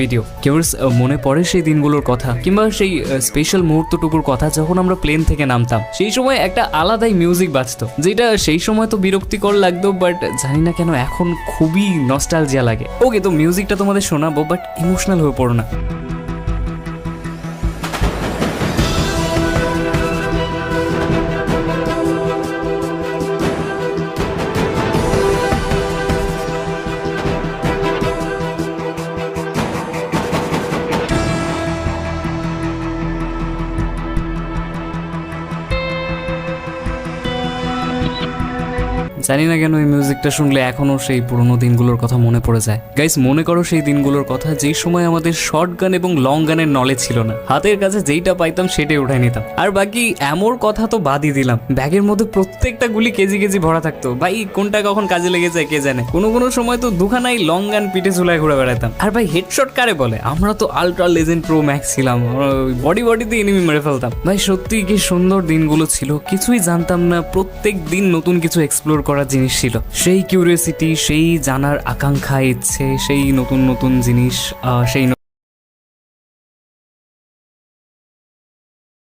Video কেউ মনে পড়ে সেই দিনগুলোর কথা কিংবা সেই স্পেশাল মুহূর্তটুকুর কথা যখন আমরা প্লেন থেকে নামতাম। সেই সময় একটা আলাদাই মিউজিক বাজতো, যেটা সেই সময় তো বিরক্তিকর লাগতো, বাট জানি না কেন এখন খুবই নস্টালজিয়া লাগে। ওকে, তো মিউজিকটা তোমাদের শোনাবো, বাট ইমোশনাল হয়ে পড়ো না। জানি না কেন এই মিউজিকটা শুনলে এখনো সেই পুরোনো দিনগুলোর কথা মনে পড়ে যায়। গাইস, মনে করো সেই দিনগুলোর কথা যেই সময় আমাদের শর্ট গান এবং লং গানের নলেজ ছিল না। হাতের কাছে যেইটা পাইতাম সেটাই উঠাই নিতাম। আর বাকি এমন কথা তো বাদই দিলাম, ব্যাগের মধ্যে প্রত্যেকটা গুলি কেজি কেজি ভরা থাকতো। ভাই কোনটা কখন কাজে লেগে যায় কে জানে। কোনো সময় তো দুখানাই লং গান পিঠে ঝুলায় ঘুরে বেড়াতাম। আর ভাই হেডশট কারে বলে, আমরা তো আলট্রা লেজেন্ড প্রো ম্যাক্স ছিলাম, বডিতে এনিমি মেরে ফেলতাম। ভাই সত্যি কি সুন্দর দিনগুলো ছিল, কিছুই জানতাম না, প্রত্যেক দিন নতুন কিছু এক্সপ্লোর করার জিনিস ছিল। সেই কিউরিওসিটি, সেই জানার আকাঙ্ক্ষা, ইচ্ছে, সেই নতুন নতুন জিনিস, সেই